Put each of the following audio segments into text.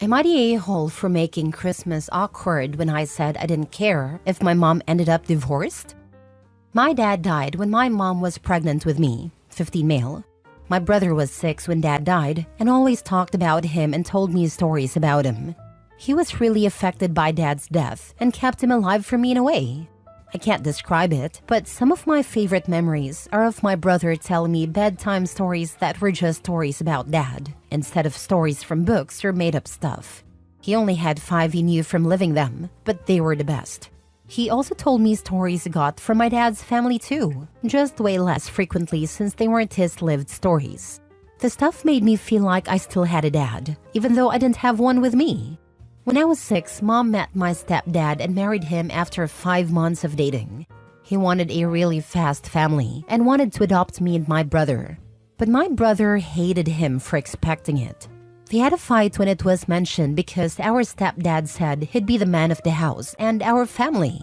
Am I the a-hole for making Christmas awkward when I said I didn't care if my mom ended up divorced? My dad died when my mom was pregnant with me, 15 male. My brother was 6 when dad died and always talked about him and told me stories about him. He was really affected by dad's death and kept him alive for me in a way. I can't describe it, but some of my favorite memories are of my brother telling me bedtime stories that were just stories about dad, instead of stories from books or made-up stuff. He only had 5 he knew from living them, but they were the best. He also told me stories he got from my dad's family too, just way less frequently since they weren't his lived stories. The stuff made me feel like I still had a dad, even though I didn't have one with me. When I was 6, Mom met my stepdad and married him after 5 months of dating. He wanted a really fast family and wanted to adopt me and my brother. But my brother hated him for expecting it. They had a fight when it was mentioned because our stepdad said he'd be the man of the house and our family.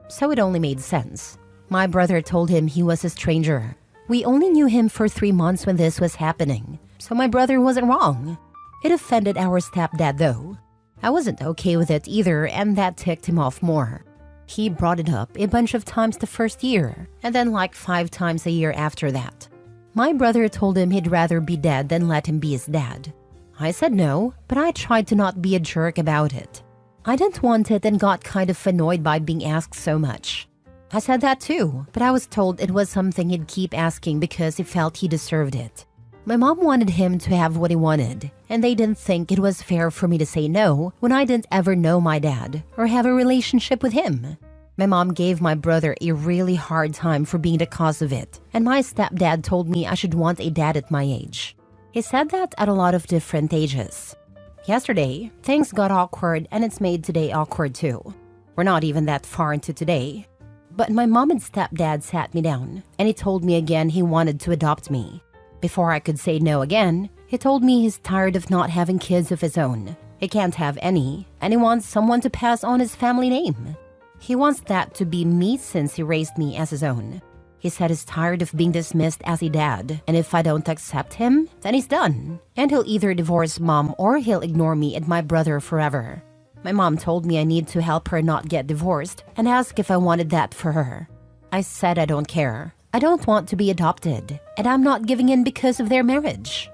So it only made sense. My brother told him he was a stranger. We only knew him for 3 months when this was happening, so my brother wasn't wrong. It offended our stepdad though. I wasn't okay with it either, and that ticked him off more. He brought it up a bunch of times the first year, and then like 5 times a year after that. My brother told him he'd rather be dead than let him be his dad. I said no, but I tried to not be a jerk about it. I didn't want it and got kind of annoyed by being asked so much. I said that too, but I was told it was something he'd keep asking because he felt he deserved it. My mom wanted him to have what he wanted, and they didn't think it was fair for me to say no when I didn't ever know my dad or have a relationship with him. My mom gave my brother a really hard time for being the cause of it, and my stepdad told me I should want a dad at my age. He said that at a lot of different ages. Yesterday, things got awkward and it's made today awkward too. We're not even that far into today. But my mom and stepdad sat me down, and he told me again he wanted to adopt me. Before I could say no again, he told me he's tired of not having kids of his own. He can't have any, and he wants someone to pass on his family name. He wants that to be me since he raised me as his own. He said he's tired of being dismissed as a dad, and if I don't accept him, then he's done. And he'll either divorce mom or he'll ignore me and my brother forever. My mom told me I need to help her not get divorced and asked if I wanted that for her. I said I don't care. I don't want to be adopted, and I'm not giving in because of their marriage.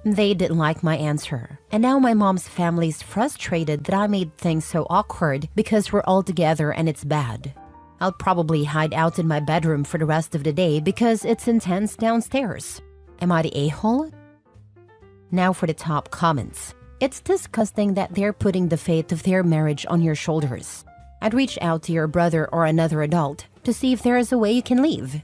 They didn't like my answer, and now my mom's family's frustrated that I made things so awkward because we're all together and it's bad. I'll probably hide out in my bedroom for the rest of the day because it's intense downstairs. Am I the a-hole? Now for the top comments. It's disgusting that they're putting the fate of their marriage on your shoulders. I'd reach out to your brother or another adult to see if there is a way you can leave.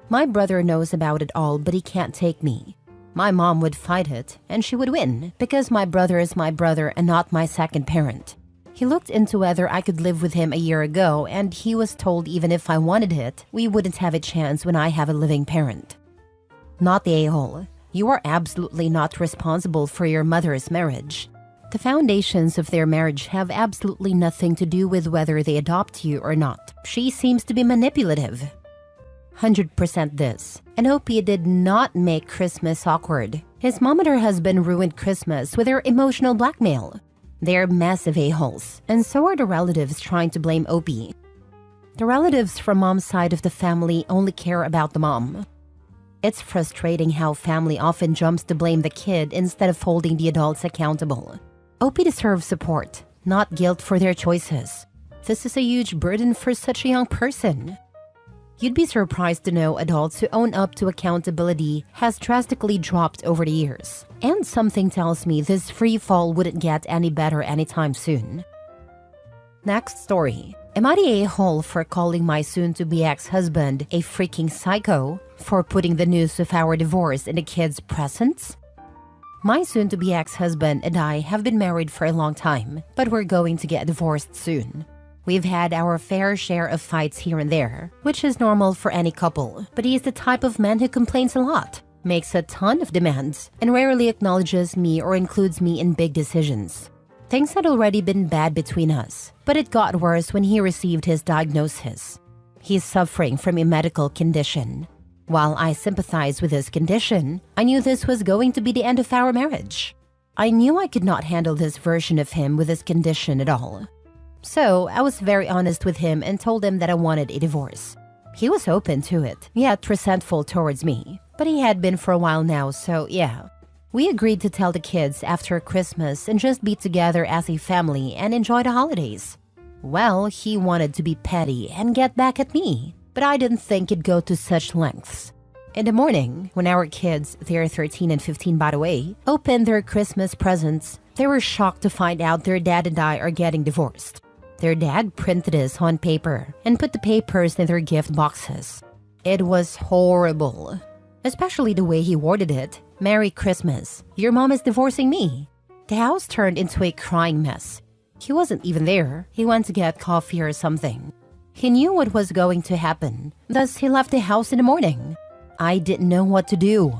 My brother knows about it all, but he can't take me. My mom would fight it, and she would win because my brother is my brother and not my second parent. He looked into whether I could live with him a year ago, and he was told even if I wanted it, we wouldn't have a chance when I have a living parent. Not the a-hole. You are absolutely not responsible for your mother's marriage. The foundations of their marriage have absolutely nothing to do with whether they adopt you or not. She seems to be manipulative. 100% this. And Opie did not make Christmas awkward. His mom and her husband ruined Christmas with their emotional blackmail. They're massive a-holes, and so are the relatives trying to blame Opie. The relatives from mom's side of the family only care about the mom. It's frustrating how family often jumps to blame the kid instead of holding the adults accountable. Opie deserves support, not guilt for their choices. This is a huge burden for such a young person. You'd be surprised to know adults who own up to accountability has drastically dropped over the years. And something tells me this free fall wouldn't get any better anytime soon. Next story. Am I the a-hole for calling my soon-to-be ex-husband a freaking psycho for putting the news of our divorce in the kids' presents? My soon-to-be ex-husband and I have been married for a long time, but we're going to get divorced soon. We've had our fair share of fights here and there, which is normal for any couple, but he's the type of man who complains a lot, makes a ton of demands, and rarely acknowledges me or includes me in big decisions. Things had already been bad between us, but it got worse when he received his diagnosis. He's suffering from a medical condition. While I sympathize with his condition, I knew this was going to be the end of our marriage. I knew I could not handle this version of him with his condition at all. So I was very honest with him and told him that I wanted a divorce. He was open to it, yet resentful towards me. But he had been for a while now, so yeah. We agreed to tell the kids after Christmas and just be together as a family and enjoy the holidays. Well, he wanted to be petty and get back at me, but I didn't think it'd go to such lengths. In the morning, when our kids, they're 13 and 15 by the way, opened their Christmas presents, they were shocked to find out their dad and I are getting divorced. Their dad printed this on paper and put the papers in their gift boxes. It was horrible. Especially the way he worded it. Merry Christmas. Your mom is divorcing me. The house turned into a crying mess. He wasn't even there. He went to get coffee or something. He knew what was going to happen. Thus, he left the house in the morning. I didn't know what to do.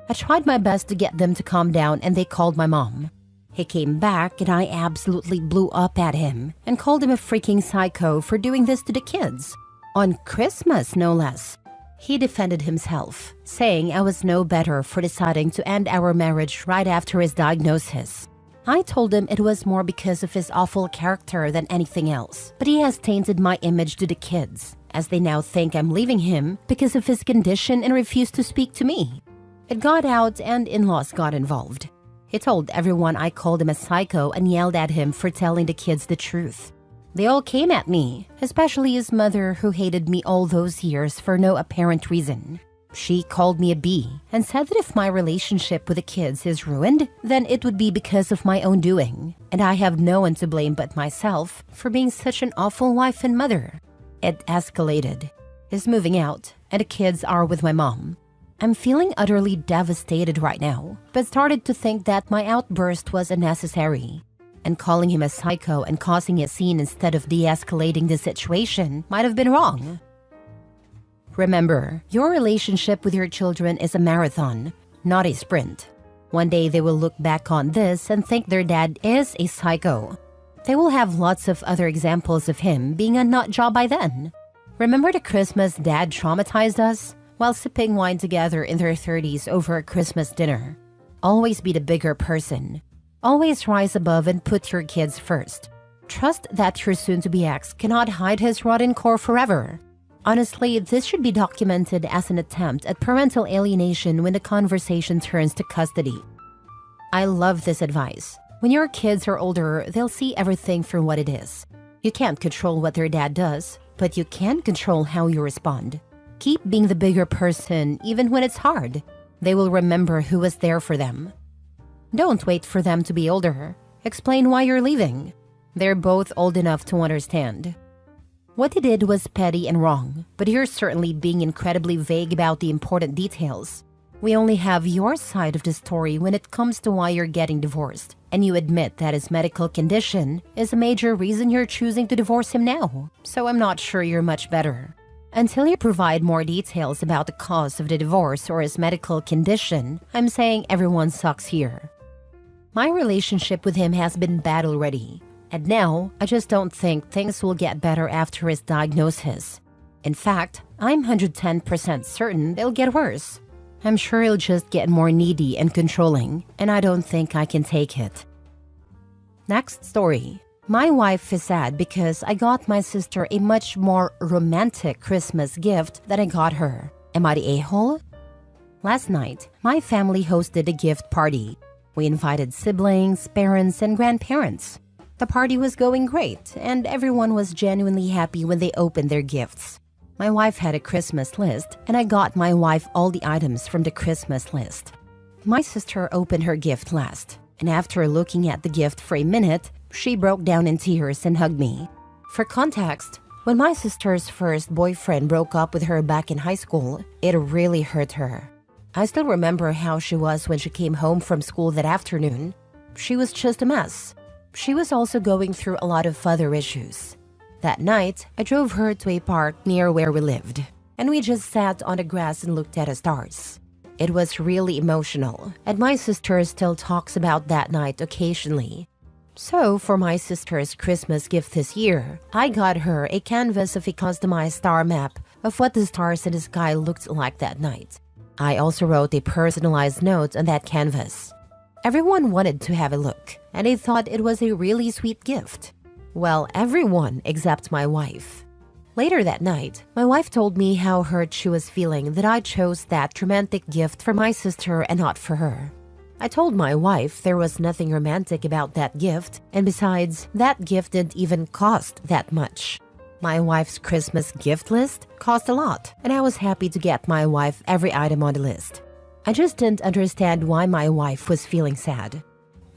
I tried my best to get them to calm down and they called my mom. He came back and I absolutely blew up at him and called him a freaking psycho for doing this to the kids. On Christmas, no less. He defended himself, saying I was no better for deciding to end our marriage right after his diagnosis. I told him it was more because of his awful character than anything else, but he has tainted my image to the kids, as they now think I'm leaving him because of his condition and refuse to speak to me. It got out and in-laws got involved. He told everyone I called him a psycho and yelled at him for telling the kids the truth. They all came at me, especially his mother who hated me all those years for no apparent reason. She called me a bee and said that if my relationship with the kids is ruined, then it would be because of my own doing, and I have no one to blame but myself for being such an awful wife and mother. It escalated. He's moving out, and the kids are with my mom. I'm feeling utterly devastated right now, but started to think that my outburst was unnecessary. And calling him a psycho and causing a scene instead of de-escalating the situation might have been wrong. Remember, your relationship with your children is a marathon, not a sprint. One day they will look back on this and think their dad is a psycho. They will have lots of other examples of him being a nut job by then. Remember the Christmas dad traumatized us? While sipping wine together in their 30s over a Christmas dinner. Always be the bigger person. Always rise above and put your kids first. Trust that your soon-to-be ex cannot hide his rotten core forever. Honestly, this should be documented as an attempt at parental alienation when the conversation turns to custody. I love this advice. When your kids are older, they'll see everything for what it is. You can't control what their dad does, but you can control how you respond. Keep being the bigger person even when it's hard. They will remember who was there for them. Don't wait for them to be older. Explain why you're leaving. They're both old enough to understand. What he did was petty and wrong, but you're certainly being incredibly vague about the important details. We only have your side of the story when it comes to why you're getting divorced, and you admit that his medical condition is a major reason you're choosing to divorce him now, so I'm not sure you're much better. Until you provide more details about the cause of the divorce or his medical condition, I'm saying everyone sucks here. My relationship with him has been bad already, and now I just don't think things will get better after his diagnosis. In fact, I'm 110% certain they'll get worse. I'm sure he'll just get more needy and controlling, and I don't think I can take it. Next story. My wife is sad because I got my sister a much more romantic Christmas gift than I got her. Am I the a-hole? Last night, my family hosted a gift party. We invited siblings, parents, and grandparents. The party was going great, and everyone was genuinely happy when they opened their gifts. My wife had a Christmas list, and I got my wife all the items from the Christmas list. My sister opened her gift last, and after looking at the gift for a minute, she broke down in tears and hugged me. For context, when my sister's first boyfriend broke up with her back in high school, it really hurt her. I still remember how she was when she came home from school that afternoon. She was just a mess. She was also going through a lot of other issues. That night, I drove her to a park near where we lived, and we just sat on the grass and looked at the stars. It was really emotional, and my sister still talks about that night occasionally. So, for my sister's Christmas gift this year, I got her a canvas of a customized star map of what the stars in the sky looked like that night. I also wrote a personalized note on that canvas. Everyone wanted to have a look, and they thought it was a really sweet gift. Well, everyone except my wife. Later that night, my wife told me how hurt she was feeling that I chose that romantic gift for my sister and not for her. I told my wife there was nothing romantic about that gift, and besides, that gift didn't even cost that much. My wife's Christmas gift list cost a lot, and I was happy to get my wife every item on the list. I just didn't understand why my wife was feeling sad.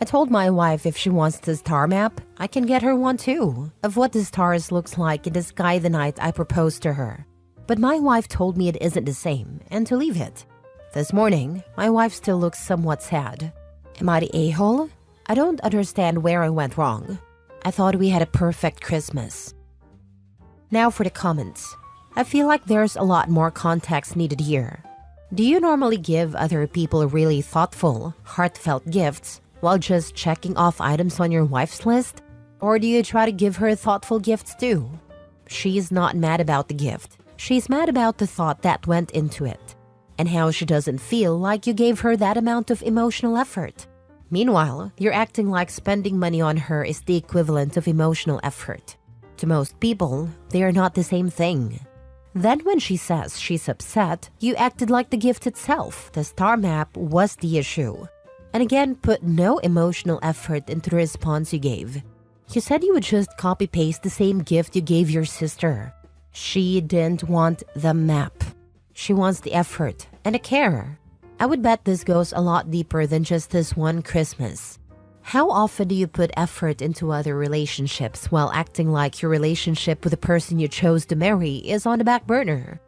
I told my wife if she wants the star map, I can get her one too, of what the stars looks like in the sky the night I proposed to her. But my wife told me it isn't the same, and to leave it. This morning, my wife still looks somewhat sad. Am I the a-hole? I don't understand where I went wrong. I thought we had a perfect Christmas. Now for the comments. I feel like there's a lot more context needed here. Do you normally give other people really thoughtful, heartfelt gifts while just checking off items on your wife's list? Or do you try to give her thoughtful gifts too? She's not mad about the gift. She's mad about the thought that went into it, and how she doesn't feel like you gave her that amount of emotional effort. Meanwhile, you're acting like spending money on her is the equivalent of emotional effort. To most people, they are not the same thing. Then when she says she's upset, you acted like the gift itself, the star map, was the issue. And again, put no emotional effort into the response you gave. You said you would just copy-paste the same gift you gave your sister. She didn't want the map. She wants the effort and the care. I would bet this goes a lot deeper than just this one Christmas. How often do you put effort into other relationships while acting like your relationship with the person you chose to marry is on the back burner?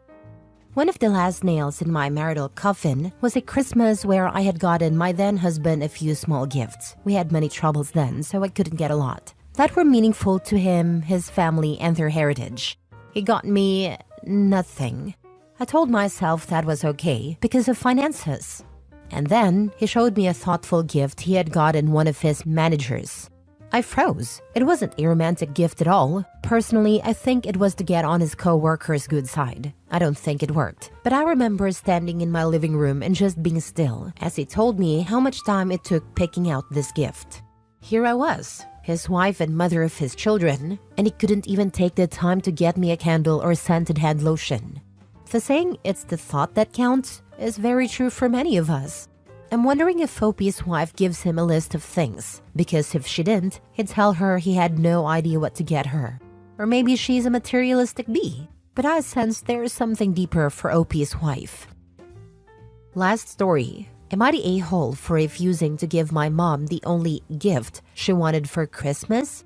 One of the last nails in my marital coffin was a Christmas where I had gotten my then husband a few small gifts. We had many troubles then, so I couldn't get a lot, that were meaningful to him, his family, and their heritage. He got me nothing. I told myself that was okay because of finances. And then he showed me a thoughtful gift he had gotten one of his managers. I froze. It wasn't a romantic gift at all. Personally, I think it was to get on his co-worker's good side. I don't think it worked. But I remember standing in my living room and just being still as he told me how much time it took picking out this gift. Here I was, his wife and mother of his children, and he couldn't even take the time to get me a candle or scented hand lotion. The saying, "it's the thought that counts," is very true for many of us. I'm wondering if Opie's wife gives him a list of things, because if she didn't, he'd tell her he had no idea what to get her. Or maybe she's a materialistic bee, but I sense there's something deeper for Opie's wife. Last story. Am I the a-hole for refusing to give my mom the only gift she wanted for Christmas?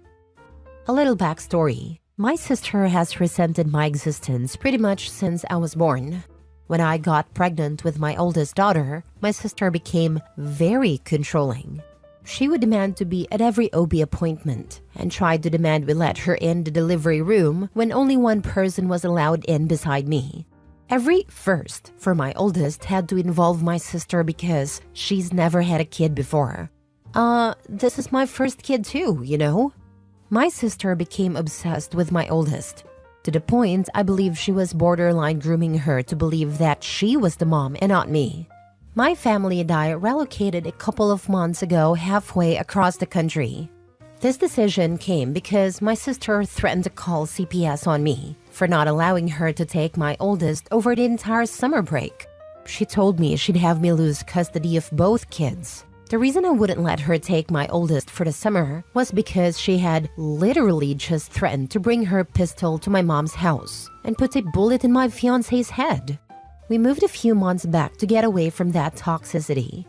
A little backstory. My sister has resented my existence pretty much since I was born. When I got pregnant with my oldest daughter, my sister became very controlling. She would demand to be at every OB appointment and tried to demand we let her in the delivery room when only one person was allowed in beside me. Every first for my oldest had to involve my sister because she's never had a kid before. This is my first kid too, you know? My sister became obsessed with my oldest, to the point I believe she was borderline grooming her to believe that she was the mom and not me. My family and I relocated a couple of months ago halfway across the country. This decision came because my sister threatened to call CPS on me for not allowing her to take my oldest over the entire summer break. She told me she'd have me lose custody of both kids. The reason I wouldn't let her take my oldest for the summer was because she had literally just threatened to bring her pistol to my mom's house and put a bullet in my fiancé's head. We moved a few months back to get away from that toxicity.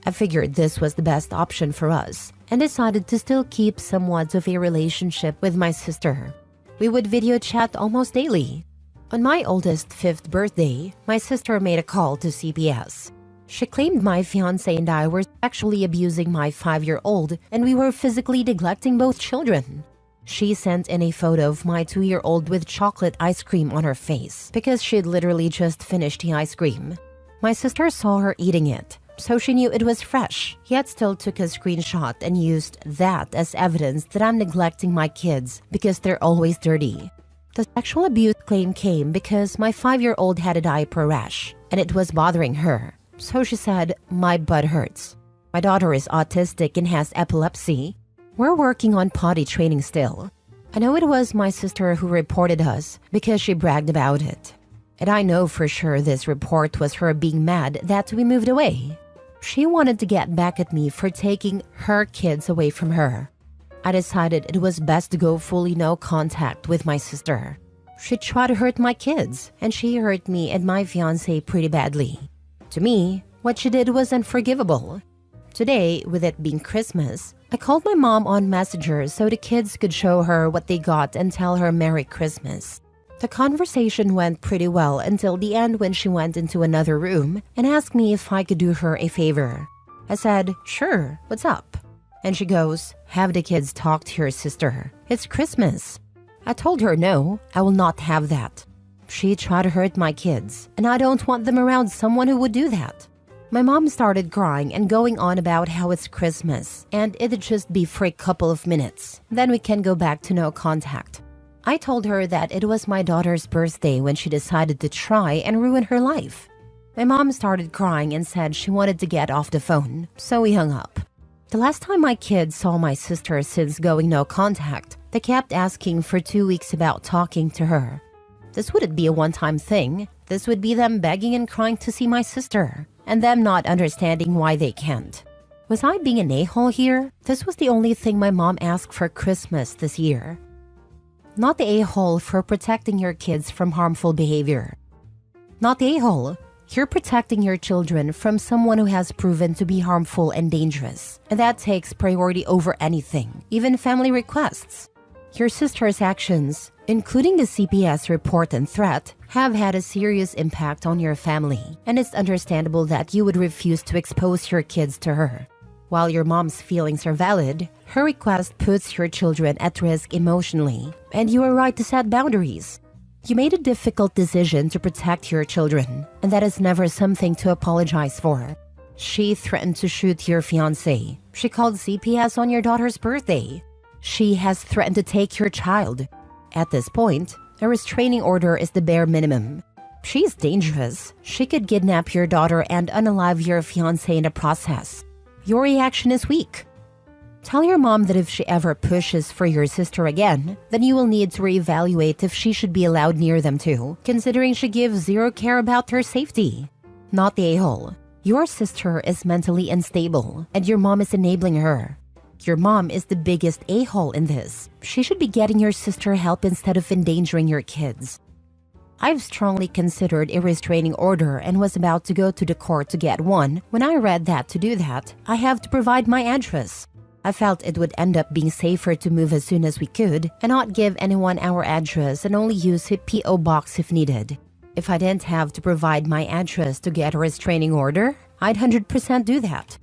I figured this was the best option for us and decided to still keep somewhat of a relationship with my sister. We would video chat almost daily. On my oldest 5th birthday, my sister made a call to CPS. She claimed my fiancé and I were sexually abusing my 5-year-old and we were physically neglecting both children. She sent in a photo of my 2-year-old with chocolate ice cream on her face because she'd literally just finished the ice cream. My sister saw her eating it, so she knew it was fresh, yet still took a screenshot and used that as evidence that I'm neglecting my kids because they're always dirty. The sexual abuse claim came because my 5-year-old had a diaper rash and it was bothering her. So she said, "My butt hurts." My daughter is autistic and has epilepsy. We're working on potty training still. I know it was my sister who reported us because she bragged about it. And I know for sure this report was her being mad that we moved away. She wanted to get back at me for taking her kids away from her. I decided it was best to go fully no contact with my sister. She tried to hurt my kids, and she hurt me and my fiancé pretty badly. To me, what she did was unforgivable. Today, with it being Christmas, I called my mom on Messenger so the kids could show her what they got and tell her Merry Christmas. The conversation went pretty well until the end when she went into another room and asked me if I could do her a favor. I said, "Sure, what's up?" And she goes, "Have the kids talk to your sister. It's Christmas." I told her no, I will not have that. She tried to hurt my kids, and I don't want them around someone who would do that. My mom started crying and going on about how it's Christmas, and it'd just be for a couple of minutes. Then we can go back to no contact. I told her that it was my daughter's birthday when she decided to try and ruin her life. My mom started crying and said she wanted to get off the phone, so we hung up. The last time my kids saw my sister since going no contact, they kept asking for 2 weeks about talking to her. This wouldn't be a one-time thing. This would be them begging and crying to see my sister, and them not understanding why they can't. Was I being an a-hole here? This was the only thing my mom asked for Christmas this year. Not the a-hole for protecting your kids from harmful behavior. Not the a-hole. You're protecting your children from someone who has proven to be harmful and dangerous, and that takes priority over anything, even family requests. Your sister's actions, including the CPS report and threat, have had a serious impact on your family, and it's understandable that you would refuse to expose your kids to her. While your mom's feelings are valid, her request puts your children at risk emotionally, and you are right to set boundaries. You made a difficult decision to protect your children, and that is never something to apologize for. She threatened to shoot your fiancé. She called CPS on your daughter's birthday. She has threatened to take your child. At this point, a restraining order is the bare minimum. She's dangerous. She could kidnap your daughter and unalive your fiancé in the process. Your reaction is weak. Tell your mom that if she ever pushes for your sister again, then you will need to reevaluate if she should be allowed near them too, considering she gives zero care about her safety. Not the a-hole. Your sister is mentally unstable, and your mom is enabling her. Your mom is the biggest a-hole in this. She should be getting your sister help instead of endangering your kids. I've strongly considered a restraining order and was about to go to the court to get one. When I read that to do that, I have to provide my address. I felt it would end up being safer to move as soon as we could and not give anyone our address and only use a P.O. box if needed. If I didn't have to provide my address to get a restraining order, I'd 100% do that.